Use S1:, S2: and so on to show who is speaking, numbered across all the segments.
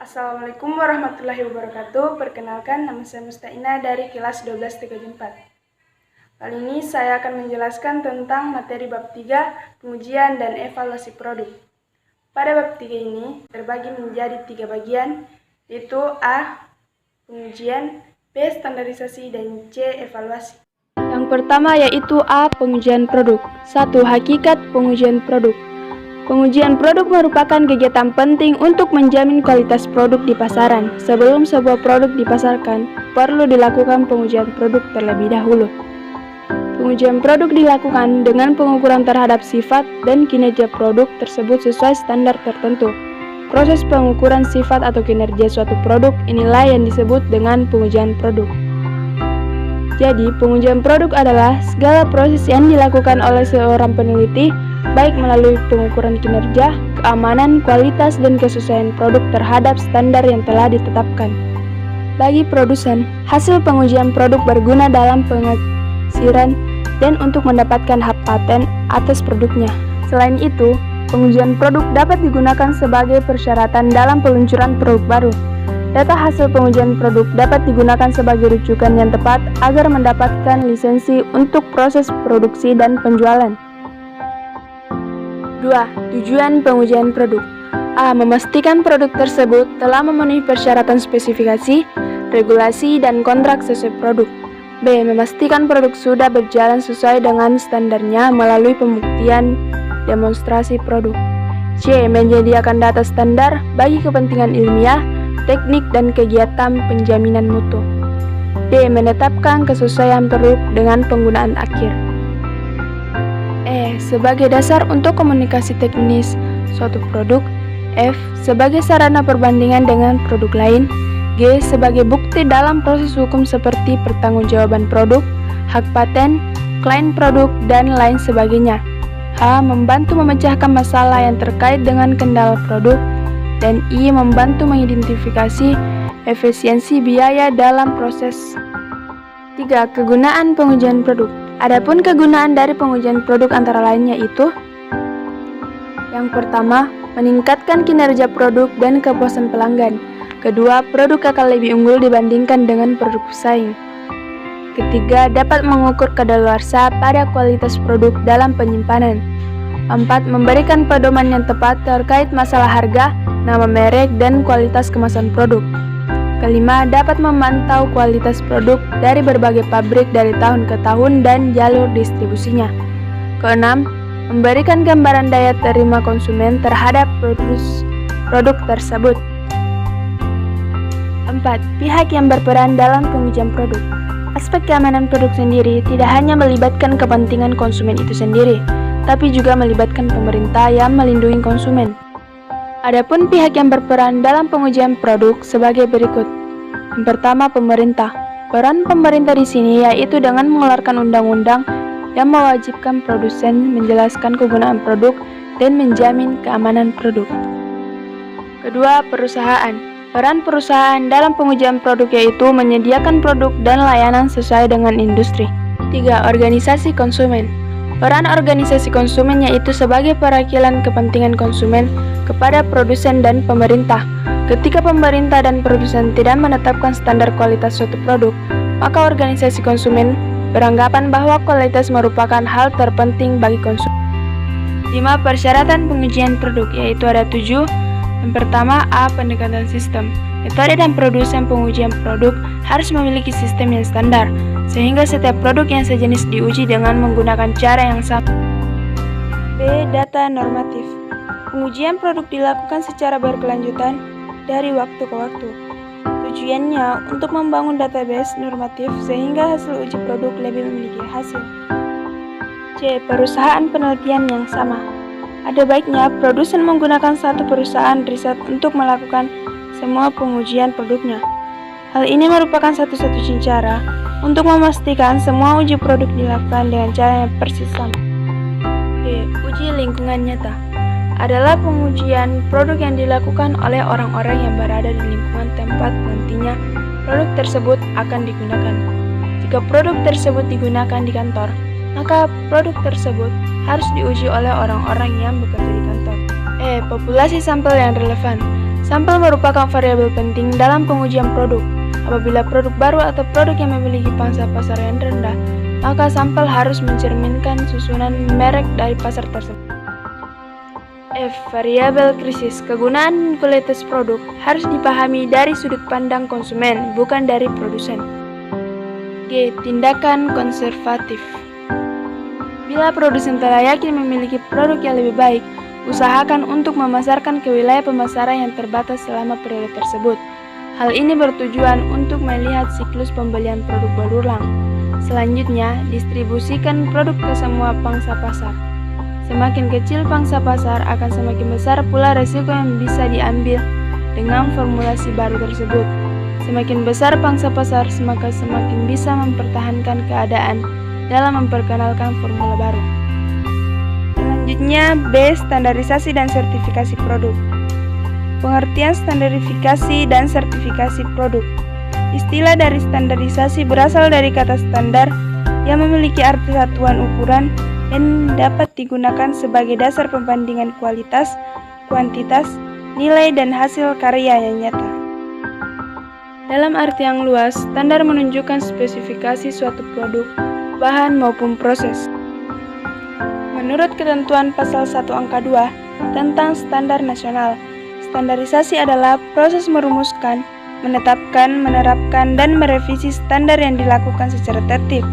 S1: Assalamualaikum warahmatullahi wabarakatuh. Perkenalkan, nama saya Mustaina dari kelas 12 TKJ 4. Kali ini saya akan menjelaskan tentang materi bab 3, pengujian dan evaluasi produk. Pada bab 3 ini terbagi menjadi 3 bagian, yaitu A. Pengujian, B. Standarisasi, dan C. Evaluasi. Yang pertama yaitu A. Pengujian produk. 1. Hakikat pengujian produk. Pengujian produk merupakan kegiatan penting untuk menjamin kualitas produk di pasaran. Sebelum sebuah produk dipasarkan, perlu dilakukan pengujian produk terlebih dahulu. Pengujian produk dilakukan dengan pengukuran terhadap sifat dan kinerja produk tersebut sesuai standar tertentu. Proses pengukuran sifat atau kinerja suatu produk inilah yang disebut dengan pengujian produk. Jadi, pengujian produk adalah segala proses yang dilakukan oleh seorang peneliti, baik melalui pengukuran kinerja, keamanan, kualitas, dan kesesuaian produk terhadap standar yang telah ditetapkan. Bagi produsen, hasil pengujian produk berguna dalam pengaksiran dan untuk mendapatkan hak paten atas produknya. Selain itu, pengujian produk dapat digunakan sebagai persyaratan dalam peluncuran produk baru. Data hasil pengujian produk dapat digunakan sebagai rujukan yang tepat agar mendapatkan lisensi untuk proses produksi dan penjualan. 2. Tujuan pengujian produk. A. Memastikan produk tersebut telah memenuhi persyaratan spesifikasi, regulasi, dan kontrak sesuai produk. B. Memastikan produk sudah berjalan sesuai dengan standarnya melalui pembuktian demonstrasi produk. C. Menyediakan data standar bagi kepentingan ilmiah, teknik, dan kegiatan penjaminan mutu. D. Menetapkan kesesuaian produk dengan penggunaan akhir. E. Sebagai dasar untuk komunikasi teknis suatu produk. F. Sebagai sarana perbandingan dengan produk lain. G. Sebagai bukti dalam proses hukum seperti pertanggungjawaban produk, hak paten, klaim produk, dan lain sebagainya. H. Membantu memecahkan masalah yang terkait dengan kendala produk. Dan I. Membantu mengidentifikasi efisiensi biaya dalam proses. 3. Kegunaan pengujian produk. Adapun kegunaan dari pengujian produk antara lain yaitu: yang pertama, meningkatkan kinerja produk dan kepuasan pelanggan. Kedua, produk akan lebih unggul dibandingkan dengan produk pesaing. Ketiga, dapat mengukur kadaluarsa pada kualitas produk dalam penyimpanan. 4. Memberikan pedoman yang tepat terkait masalah harga, nama merek, dan kualitas kemasan produk. Kelima, dapat memantau kualitas produk dari berbagai pabrik dari tahun ke tahun dan jalur distribusinya. Keenam, memberikan gambaran daya terima konsumen terhadap produk tersebut. 4. Pihak yang berperan dalam pengujian produk. Aspek keamanan produk sendiri tidak hanya melibatkan kepentingan konsumen itu sendiri, tapi juga melibatkan pemerintah yang melindungi konsumen. Adapun pihak yang berperan dalam pengujian produk sebagai berikut. Yang pertama, pemerintah. Peran pemerintah di sini yaitu dengan mengeluarkan undang-undang yang mewajibkan produsen menjelaskan kegunaan produk dan menjamin keamanan produk. Kedua, perusahaan. Peran perusahaan dalam pengujian produk yaitu menyediakan produk dan layanan sesuai dengan industri. 3. Organisasi konsumen. Peran organisasi konsumen yaitu sebagai perwakilan kepentingan konsumen kepada produsen dan pemerintah. Ketika pemerintah dan produsen tidak menetapkan standar kualitas suatu produk, maka organisasi konsumen beranggapan bahwa kualitas merupakan hal terpenting bagi konsumen. 5. Persyaratan pengujian produk yaitu ada 7. Yang pertama, A. Pendekatan sistem. Metode dan produsen pengujian produk harus memiliki sistem yang standar, sehingga setiap produk yang sejenis diuji dengan menggunakan cara yang sama. B. Data normatif. Pengujian produk dilakukan secara berkelanjutan dari waktu ke waktu. Tujuannya untuk membangun database normatif sehingga hasil uji produk lebih memiliki hasil. C. Perusahaan penelitian yang sama. Ada baiknya produsen menggunakan satu perusahaan riset untuk melakukan semua pengujian produknya. Hal ini merupakan satu-satunya cara untuk memastikan semua uji produk dilakukan dengan cara yang persis sama. D. Uji lingkungan nyata. Adalah pengujian produk yang dilakukan oleh orang-orang yang berada di lingkungan tempat nantinya produk tersebut akan digunakan. Jika produk tersebut digunakan di kantor, maka produk tersebut harus diuji oleh orang-orang yang bekerja di kantor. Populasi sampel yang relevan. Sampel merupakan variabel penting dalam pengujian produk. Apabila produk baru atau produk yang memiliki pangsa pasar yang rendah, maka sampel harus mencerminkan susunan merek dari pasar tersebut. F. Variabel krisis. Kegunaan kualitas produk harus dipahami dari sudut pandang konsumen, bukan dari produsen. G. Tindakan konservatif. Bila produsen telah yakin memiliki produk yang lebih baik, usahakan untuk memasarkan ke wilayah pemasaran yang terbatas selama periode tersebut. Hal ini bertujuan untuk melihat siklus pembelian produk berulang. Selanjutnya, distribusikan produk ke semua pangsa pasar. Semakin kecil pangsa pasar, akan semakin besar pula risiko yang bisa diambil dengan formulasi baru tersebut. Semakin besar pangsa pasar, maka semakin bisa mempertahankan keadaan dalam memperkenalkan formula baru. Selanjutnya, B. Standarisasi dan sertifikasi produk. Pengertian standarisasi dan sertifikasi produk. Istilah dari standarisasi berasal dari kata standar yang memiliki arti satuan ukuran dan dapat digunakan sebagai dasar pembandingan kualitas, kuantitas, nilai, dan hasil karya yang nyata. Dalam arti yang luas, standar menunjukkan spesifikasi suatu produk, bahan maupun proses. Menurut ketentuan pasal 1 angka 2 tentang standar nasional, standarisasi adalah proses merumuskan, menetapkan, menerapkan, dan merevisi standar yang dilakukan secara tertib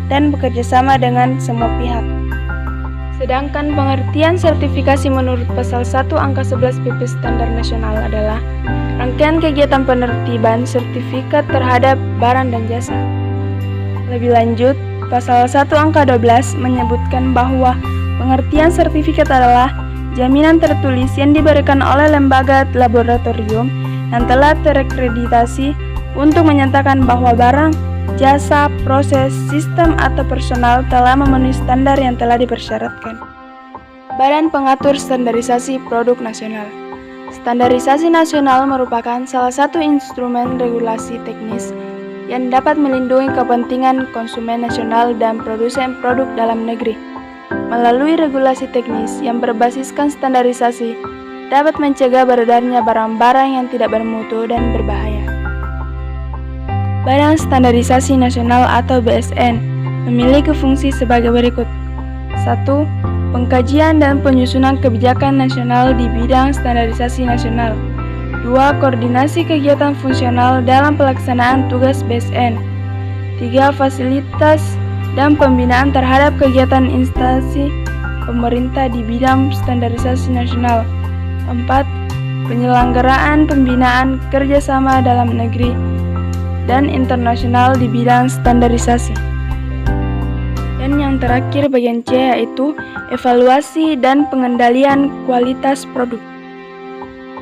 S1: dan bekerjasama dengan semua pihak. Sedangkan pengertian sertifikasi menurut pasal 1 angka 11 PP Standar Nasional adalah rangkaian kegiatan penertiban sertifikat terhadap barang dan jasa. Lebih lanjut, pasal 1 angka 12 menyebutkan bahwa pengertian sertifikat adalah jaminan tertulis yang diberikan oleh lembaga laboratorium yang telah terakreditasi untuk menyatakan bahwa barang, jasa, proses, sistem, atau personal telah memenuhi standar yang telah dipersyaratkan. Badan Pengatur Standarisasi Produk Nasional. Standarisasi nasional merupakan salah satu instrumen regulasi teknis yang dapat melindungi kepentingan konsumen nasional dan produsen produk dalam negeri. Melalui regulasi teknis yang berbasiskan standarisasi, dapat mencegah beredarnya barang-barang yang tidak bermutu dan berbahaya. Badan Standarisasi Nasional atau BSN memiliki fungsi sebagai berikut. 1. Pengkajian dan penyusunan kebijakan nasional di bidang standarisasi nasional. 2. Koordinasi kegiatan fungsional dalam pelaksanaan tugas BSN. 3. Fasilitas dan pembinaan terhadap kegiatan instansi pemerintah di bidang standarisasi nasional. 4. Penyelenggaraan pembinaan kerjasama dalam negeri dan internasional di bidang standarisasi. Dan yang terakhir bagian C yaitu evaluasi dan pengendalian kualitas produk.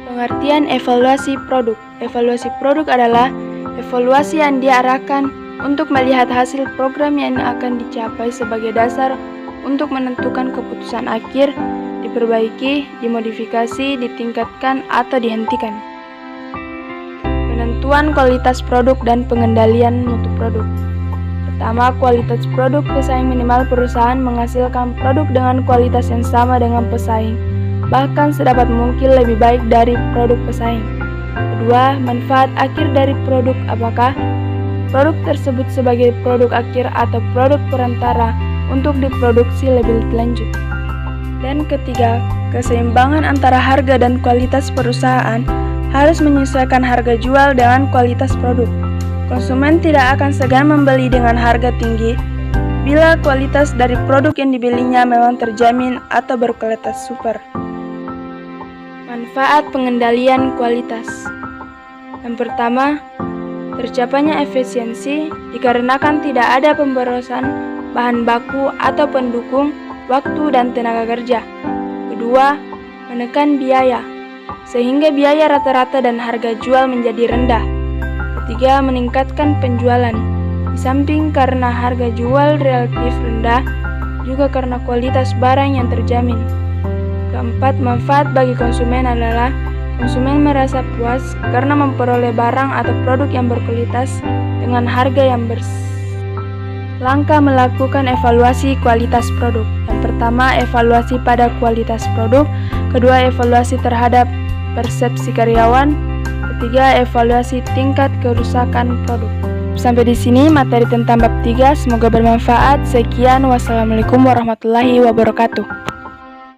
S1: Pengertian evaluasi produk. Evaluasi produk adalah evaluasi yang diarahkan untuk melihat hasil program yang akan dicapai sebagai dasar untuk menentukan keputusan akhir, diperbaiki, dimodifikasi, ditingkatkan, atau dihentikan. Penentuan kualitas produk dan pengendalian mutu produk. Pertama, kualitas produk. Pesaing minimal perusahaan menghasilkan produk dengan kualitas yang sama dengan pesaing, bahkan sedapat mungkin lebih baik dari produk pesaing. Kedua, manfaat akhir dari produk. Apakah produk tersebut sebagai produk akhir atau produk perantara untuk diproduksi lebih lanjut. Dan ketiga, keseimbangan antara harga dan kualitas perusahaan harus menyesuaikan harga jual dengan kualitas produk. Konsumen tidak akan segan membeli dengan harga tinggi bila kualitas dari produk yang dibelinya memang terjamin atau berkualitas super. Manfaat pengendalian kualitas. Yang pertama, tercapainya efisiensi dikarenakan tidak ada pemborosan bahan baku atau pendukung waktu dan tenaga kerja. Kedua, menekan biaya sehingga biaya rata-rata dan harga jual menjadi rendah. Ketiga, meningkatkan penjualan. Di samping karena harga jual relatif rendah, juga karena kualitas barang yang terjamin. Keempat, manfaat bagi konsumen adalah konsumen merasa puas karena memperoleh barang atau produk yang berkualitas dengan harga yang Langkah melakukan evaluasi kualitas produk. Yang pertama, evaluasi pada kualitas produk. Kedua, evaluasi terhadap persepsi karyawan. Ketiga, evaluasi tingkat kerusakan produk. Sampai di sini materi tentang bab 3, semoga bermanfaat. Sekian, wassalamualaikum warahmatullahi wabarakatuh.